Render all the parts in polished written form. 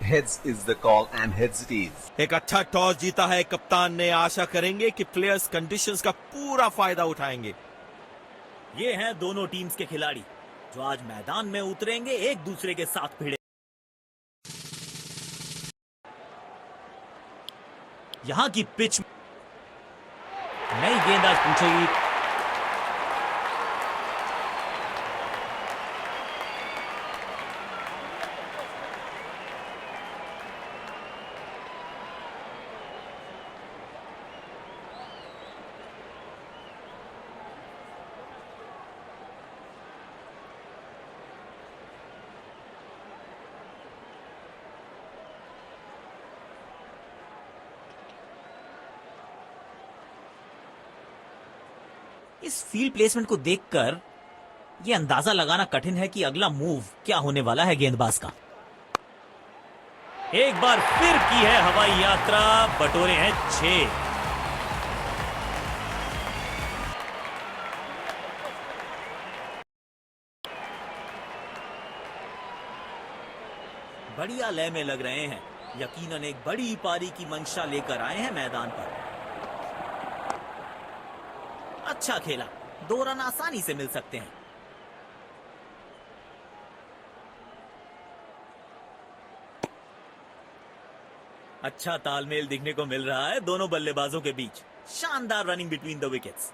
Heads is the call and heads it is. एक अच्छा toss जीता है कप्तान ने। आशा करेंगे कि प्लेयर्स कंडीशंस का पूरा फायदा उठाएंगे। ये हैं दोनों टीम्स के खिलाड़ी जो आज मैदान में उतरेंगे, एक दूसरे के साथ भिड़े। यहां की पिच नई गेंद आज पूछेगी। इस फील्ड प्लेसमेंट को देखकर यह अंदाजा लगाना कठिन है कि अगला मूव क्या होने वाला है गेंदबाज का। एक बार फिर की है हवाई यात्रा, बटोरे हैं 6। बढ़िया लय में लग रहे हैं। यकीनन एक बड़ी पारी की मंशा लेकर आए हैं मैदान पर। अच्छा खेला, 2 रन आसानी से मिल सकते हैं। अच्छा तालमेल दिखने को मिल रहा है दोनों बल्लेबाजों के बीच। शानदार running between the wickets.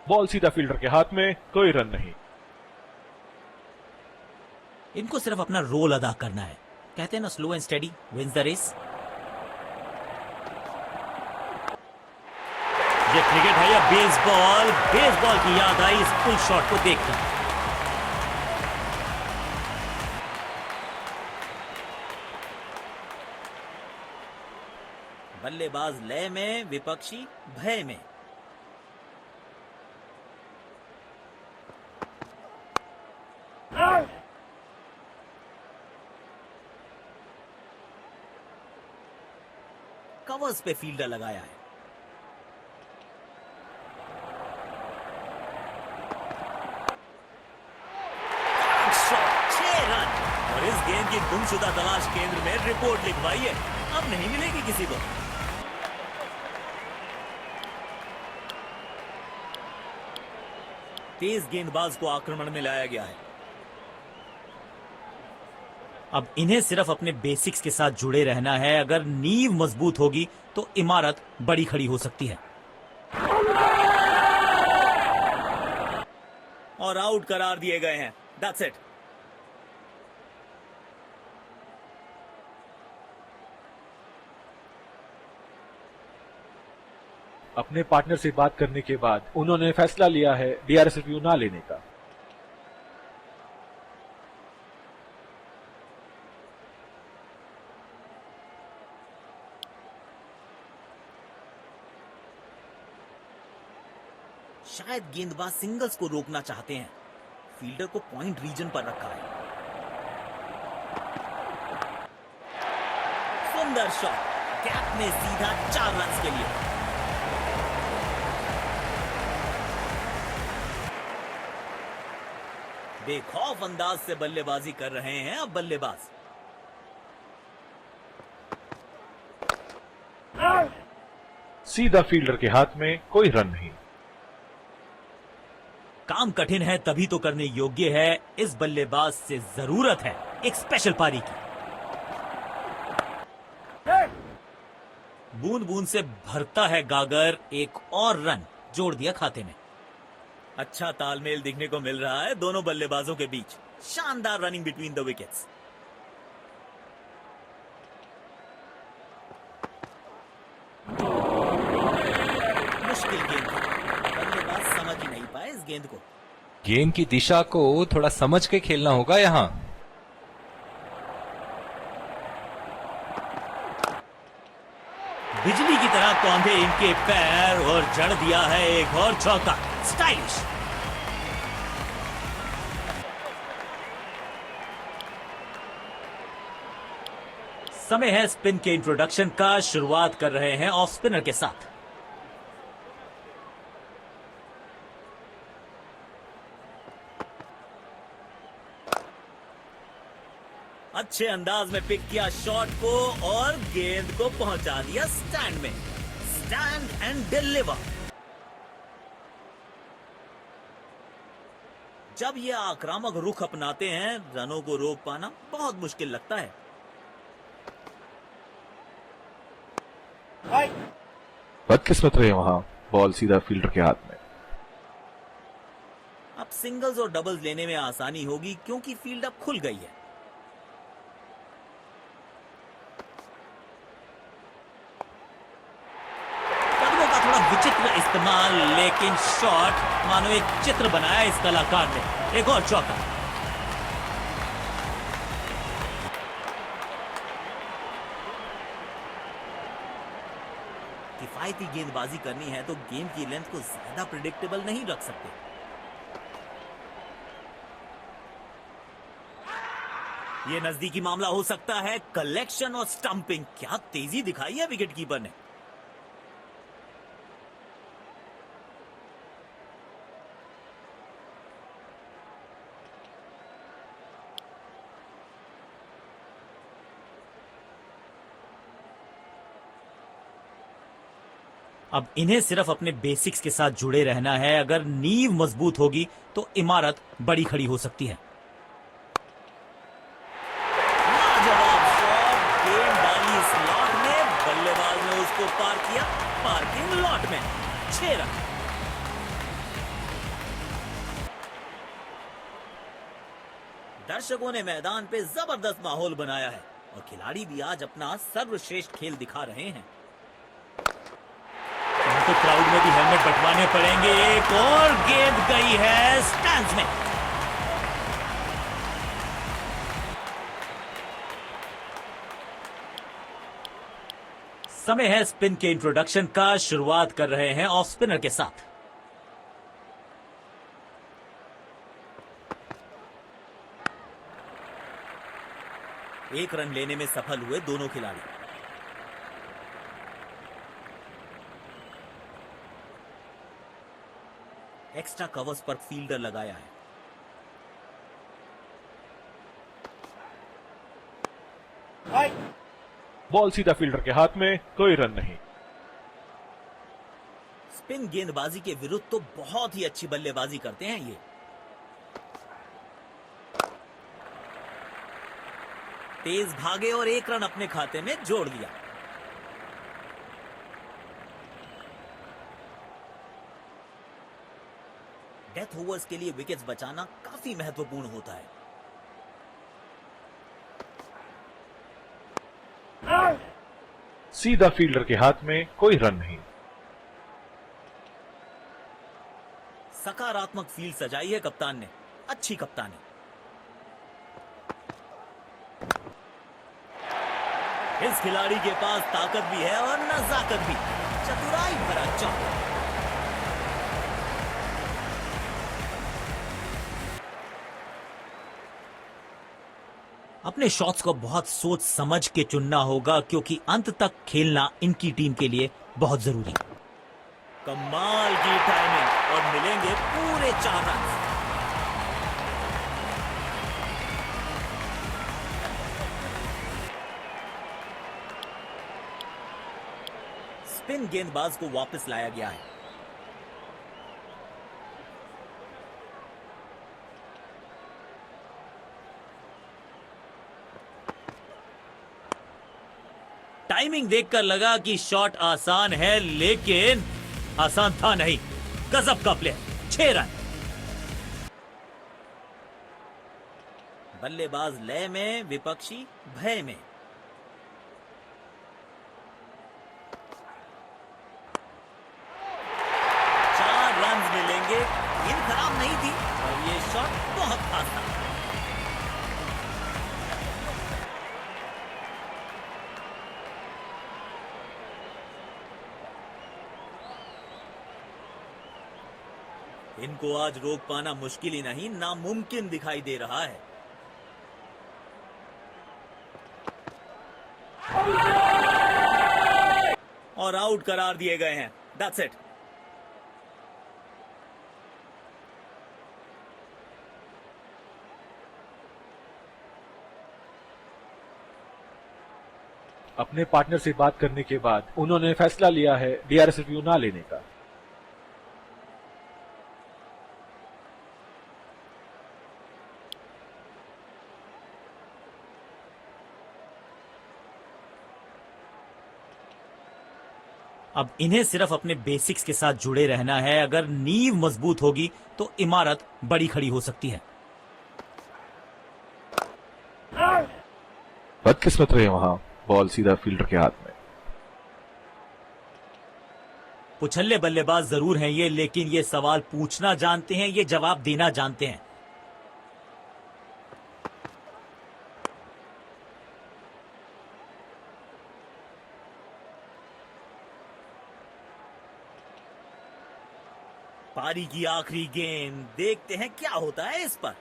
Ball सीधा फील्डर के हाथ में, कोई रन नहीं। इनको सिर्फ अपना रोल अदा करना है। कहते हैं ना, slow and steady wins the race. ये क्रिकेट है या बेसबॉल? बेसबॉल की याद आई इस पुल शॉट को देखकर। बल्लेबाज लय में, विपक्षी भय में। कवर्स पे फील्डर लगाया है। Shot, 6 run. और इस गेंद की गुमशुदा तलाश केंद्र में रिपोर्ट लिखवाई है। अब नहीं मिलेगी किसी को। तेज गेंदबाज को आक्रमण में लाया गया है। अब इन्हें सिर्फ अपने बेसिक्स के साथ जुड़े रहना है। अगर नींव मजबूत होगी तो इमारत बड़ी खड़ी हो सकती है। और आउट करार दिए गए हैं। That's it. अपने पार्टनर से बात करने के बाद उन्होंने फैसला लिया है डीआरएस रिव्यू ना लेने का। शायद गेंदबाज सिंगल्स को रोकना चाहते हैं। फील्डर को पॉइंट रीजन पर रखा है। सुंदर शॉट, गैप में सीधा 4 रन के लिए। बेखौफ अंदाज से बल्लेबाजी कर रहे हैं अब बल्लेबाज। सीधा फील्डर के हाथ में, कोई रन नहीं। काम कठिन है तभी तो करने योग्य है। इस बल्लेबाज से जरूरत है एक स्पेशल पारी की। बूंद बूंद से भरता है गागर। एक और रन जोड़ दिया खाते में। अच्छा तालमेल दिखने को मिल रहा है दोनों बल्लेबाजों के बीच। शानदार रनिंग बिटवीन द विकेट्स। मुश्किल गेंद, बल्लेबाज समझ ही नहीं पाए इस गेंद को। गेंद की दिशा को थोड़ा समझ के खेलना होगा यहां। बिजली की तरह कौंधे इनके पैर और जड़ दिया है एक और चौका। स्टाइलिश। समय है स्पिन के इंट्रोडक्शन का। शुरुआत कर रहे हैं ऑफ स्पिनर के साथ। अच्छे अंदाज में पिक किया शॉट को और गेंद को पहुंचा दिया स्टैंड में। Stand and deliver. जब ये आक्रामक रुख अपनाते हैं, रनों को रोक पाना बहुत मुश्किल लगता है। बदकिस्मत रहे वहां, बॉल सीधा फील्डर के हाथ में। अब सिंगल्स और डबल्स लेने में आसानी होगी क्योंकि फील्ड अब खुल गई है। कदमों का थोड़ा विचित्र इस्तेमाल, लेकिन शॉट मानो एक चित्र बनाया इस कलाकार ने। एक और चौका। किफायती गेंदबाजी करनी है तो गेम की लेंथ को ज्यादा प्रिडिक्टेबल नहीं रख सकते। ये नजदीकी मामला हो सकता है। कलेक्शन और स्टंपिंग, क्या तेजी दिखाई है विकेटकीपर ने। अब इन्हें सिर्फ अपने बेसिक्स के साथ जुड़े रहना है। अगर नींव मजबूत होगी तो इमारत बड़ी खड़ी हो सकती है। लाजवाब शॉट, गेंद डाली स्लॉट में, बल्लेबाज ने उसको पार किया पार्किंग लॉट में। 6 रन। दर्शकों ने मैदान पे जबरदस्त माहौल बनाया है और खिलाड़ी भी आज अपना सर्वश्रेष्ठ खेल दिखा रहे हैं। तो क्राउड में भी हेलमेट बंटवाने पड़ेंगे। एक और गेंद गई है स्टैंड्स में। समय है स्पिन के इंट्रोडक्शन का। शुरुआत कर रहे हैं ऑफ स्पिनर के साथ। एक रन लेने में सफल हुए दोनों खिलाड़ी। एक्स्ट्रा कवर्स पर फील्डर लगाया है। बॉल सीधा फील्डर के हाथ में, कोई रन नहीं। स्पिन गेंदबाजी के विरुद्ध तो बहुत ही अच्छी बल्लेबाजी करते हैं ये। तेज भागे और एक रन अपने खाते में जोड़ लिया। डेथ ओवर्स के लिए विकेट्स बचाना काफी महत्वपूर्ण होता है। सीधा फील्डर के हाथ में, कोई रन नहीं। सकारात्मक फील्ड सजाई है कप्तान ने। अच्छी कप्तानी। इस खिलाड़ी के पास ताकत भी है और नजाकत भी। चतुराई भरा चौका। अपने शॉट्स को बहुत सोच समझ के चुनना होगा क्योंकि अंत तक खेलना इनकी टीम के लिए बहुत जरूरी। कमाल की टाइमिंग और मिलेंगे पूरे 4 रन। स्पिन गेंदबाज को वापस लाया गया है। टाइमिंग देखकर लगा कि शॉट आसान है, लेकिन आसान था नहीं। गजब का प्ले। 6 रन। बल्लेबाज लय में, विपक्षी भय में। मिलेंगे। गेंद खराब नहीं थी और ये शॉट बहुत खास था। इनको आज रोक पाना मुश्किल ही नहीं, नामुमकिन दिखाई दे रहा है। और आउट करार दिए गए हैं। That's it. अपने पार्टनर से बात करने के बाद उन्होंने फैसला लिया है डीआरएस रिव्यू ना लेने का। अब इन्हें सिर्फ अपने बेसिक्स के साथ जुड़े रहना है। अगर नींव मजबूत होगी तो इमारत बड़ी खड़ी हो सकती है। बदकिस्मत रहे वहां, बॉल सीधा फील्डर के हाथ में। उछल्ले बल्लेबाज जरूर हैं ये, लेकिन ये सवाल पूछना जानते हैं, ये जवाब देना जानते हैं। पारी की आखिरी गेंद, देखते हैं क्या होता है इस पर।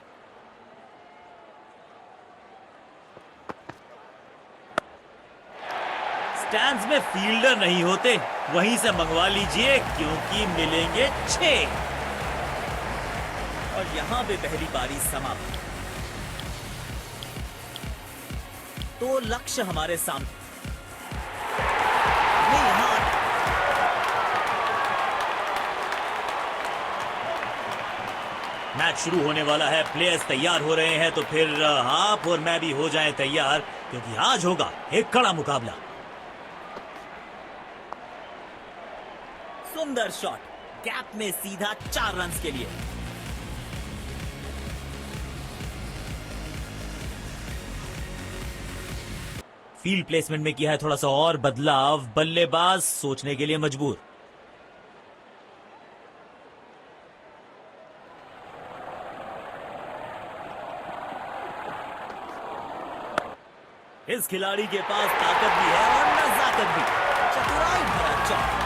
स्टैंड्स में फील्डर नहीं होते, वहीं से मंगवा लीजिए क्योंकि मिलेंगे 6। और यहां पे पहली पारी समाप्त। तो लक्ष्य हमारे सामने। ये यहां मैच शुरू होने वाला है, प्लेयर्स तैयार हो रहे हैं, तो फिर आप और मैं भी हो जाएं तैयार, क्योंकि आज होगा एक कड़ा मुकाबला। सुंदर शॉट, गैप में सीधा 4 रन के लिए। फील्ड प्लेसमेंट में किया है थोड़ा सा और बदलाव, बल्लेबाज सोचने के लिए मजबूर। इस खिलाड़ी के पास ताकत भी है और नजाकत भी। चतुराई भरा चौक।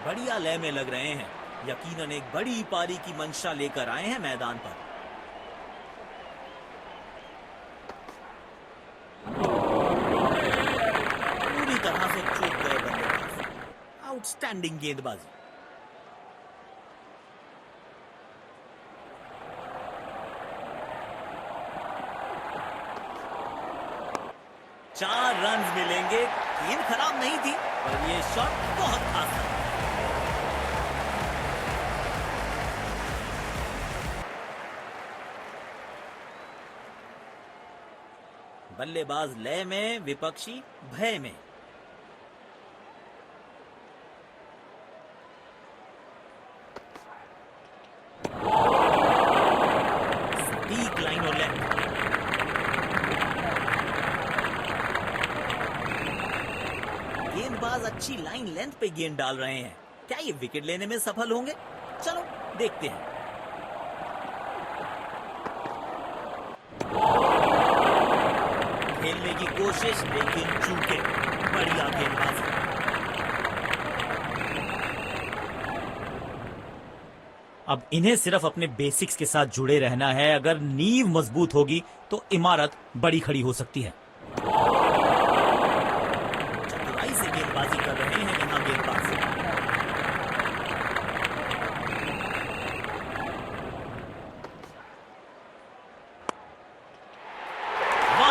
बढ़िया लय में लग रहे हैं, यकीनन एक बड़ी पारी की मंशा लेकर आए हैं मैदान पर। पूरी तरह से चूक गए बल्लेबाज। आउटस्टैंडिंग गेंदबाजी। 4 रन मिलेंगे। गेंद खराब नहीं थी, पर ये शॉट बहुत खास था। बल्लेबाज लय में, विपक्षी भय में। सटीक लाइन और लेंथ। गेंदबाज अच्छी लाइन लेंथ पे गेंद डाल रहे हैं। क्या ये विकेट लेने में सफल होंगे? चलो देखते हैं। खेलने की कोशिश, लेकिन चूके। बढ़िया गेंदबाजी। अब इन्हें सिर्फ अपने बेसिक्स के साथ जुड़े रहना है। अगर नींव मजबूत होगी तो इमारत बड़ी खड़ी हो सकती है। चतुराई से गेंदबाजी कर रहे हैं यहां गेंदबाज।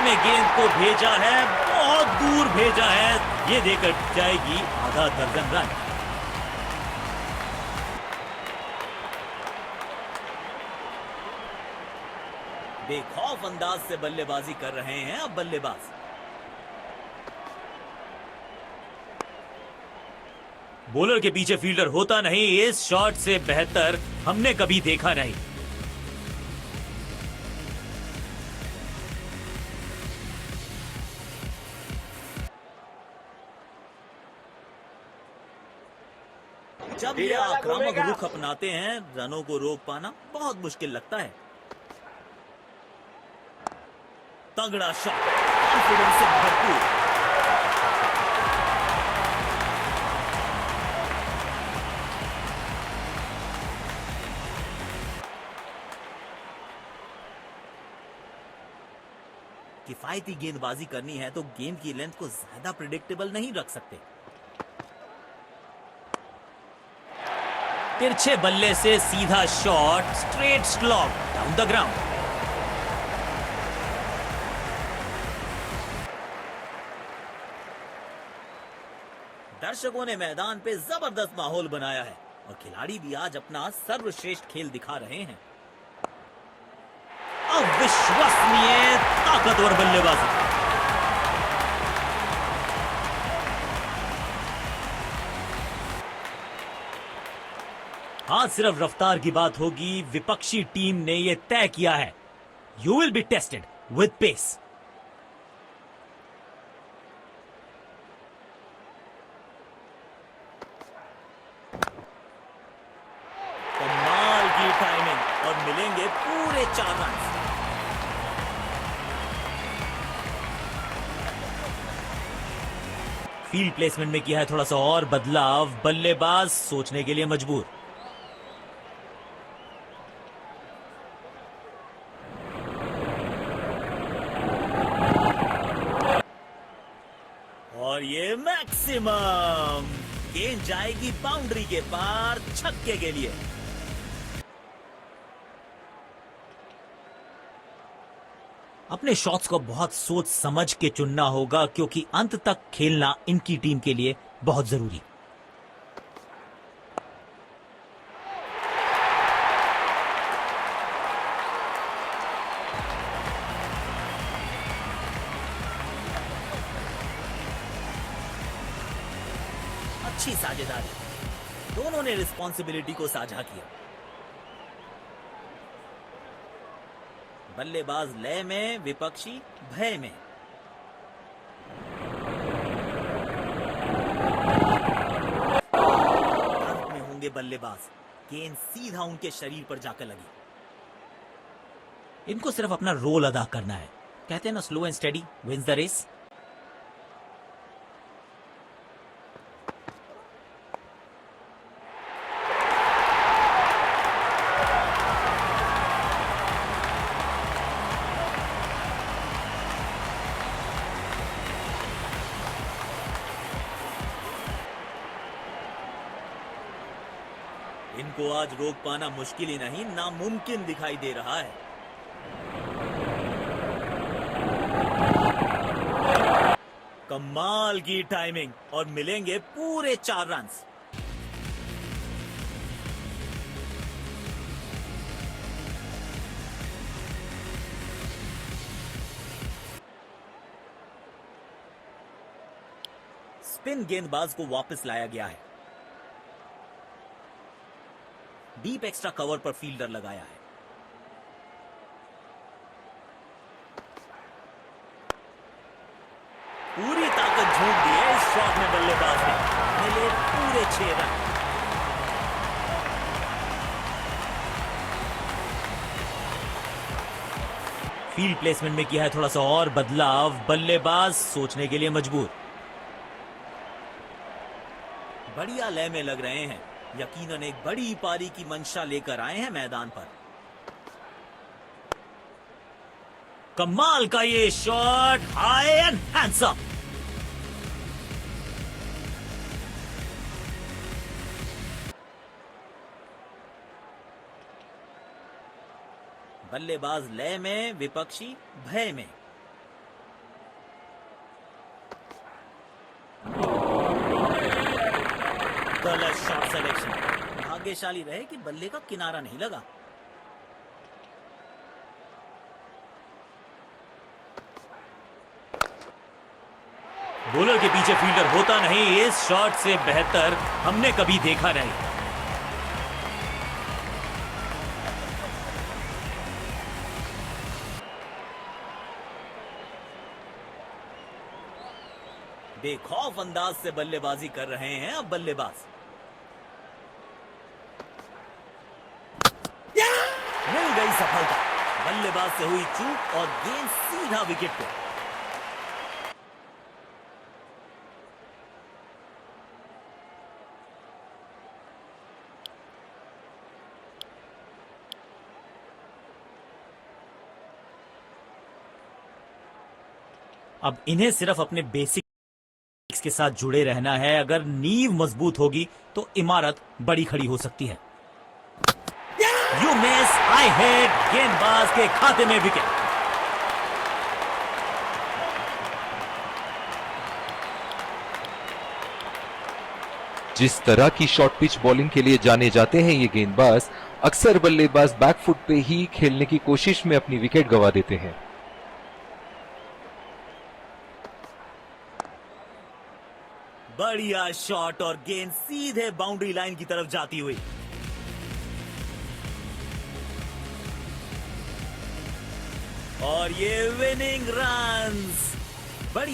ने गेंद को भेजा है, बहुत दूर भेजा है। ये देकर जाएगी आधा दर्जन रन। बेखौफ अंदाज से बल्लेबाजी कर रहे हैं अब बल्लेबाज। बॉलर के पीछे फील्डर होता नहीं, इस शॉट से बेहतर हमने कभी देखा नहीं। जब ये आक्रामक रुख अपनाते हैं, रनों को रोक पाना बहुत मुश्किल लगता है। तगड़ा शॉट, कॉन्फिडेंस से भरपूर। किफायती गेंदबाजी करनी है तो गेंद की लेंथ को ज्यादा प्रिडिक्टेबल नहीं रख सकते। तिरछे बल्ले से सीधा shot, straight slog down the ground. दर्शकों ने मैदान पे जबरदस्त माहौल बनाया है और खिलाड़ी भी आज अपना सर्वश्रेष्ठ खेल दिखा रहे हैं। अविश्वसनीय ताकतवर बल्लेबाजी। आज सिर्फ रफ्तार की बात होगी, विपक्षी टीम ने यह तय किया है, you will be tested with pace. कमाल की टाइमिंग और मिलेंगे पूरे 4 रन। फील्ड प्लेसमेंट में किया है थोड़ा सा और बदलाव, बल्लेबाज सोचने के लिए मजबूर। और ये मैक्सिमम, गेंद जाएगी बाउंड्री के पार, छक्के के लिए। अपने शॉट्स को बहुत सोच समझ के चुनना होगा क्योंकि अंत तक खेलना इनकी टीम के लिए बहुत जरूरी। अच्छी साझेदारी, दोनों ने रिस्पॉन्सिबिलिटी को साझा किया। बल्लेबाज लय में, विपक्षी भय में। अंत में होंगे बल्लेबाज, गेंद सीधा उनके शरीर पर जाकर लगी। इनको सिर्फ अपना रोल अदा करना है, कहते हैं ना, slow and steady wins the race. इनको आज रोक पाना मुश्किल ही नहीं, नामुमकिन दिखाई दे रहा है। कमाल की टाइमिंग और मिलेंगे पूरे 4 रन। स्पिन गेंदबाज को वापस लाया गया है। डीप एक्स्ट्रा कवर पर फील्डर लगाया है। पूरी ताकत झोंक दी है इस शॉट में बल्लेबाज ने, मिले पूरे 6 रन। फील्ड प्लेसमेंट में किया है थोड़ा सा और बदलाव, बल्लेबाज सोचने के लिए मजबूर। बढ़िया लय में लग रहे हैं, यकीनन एक बड़ी पारी की मंशा लेकर आए हैं मैदान पर। कमाल का ये शॉट, हाई एंड हैंडसम। बल्लेबाज लय में, विपक्षी भय में। गलत शॉट सिलेक्शन, भाग्यशाली रहे कि बल्ले का किनारा नहीं लगा। बॉलर के पीछे फील्डर होता नहीं, इस शॉट से बेहतर हमने कभी देखा नहीं। बेखौफ अंदाज से बल्लेबाजी कर रहे हैं अब बल्लेबाज। मिल गई सफलता, बल्लेबाज से हुई चूक और गेंद सीधा विकेट पे। अब इन्हें सिर्फ अपने बेसिक्स के साथ जुड़े रहना है। अगर नींव मजबूत होगी तो इमारत बड़ी खड़ी हो सकती है। यू मिस, आई हिट, गेंदबाज के खाते में विकेट। जिस तरह की शॉर्ट पिच बॉलिंग के लिए जाने जाते हैं ये गेंदबाज, अक्सर बल्लेबाज बैकफुट पे ही खेलने की कोशिश में अपनी विकेट गंवा देते हैं। बढ़िया शॉट और गेंद सीधे बाउंड्री लाइन की तरफ जाती हुई। और ये विनिंग रन्स।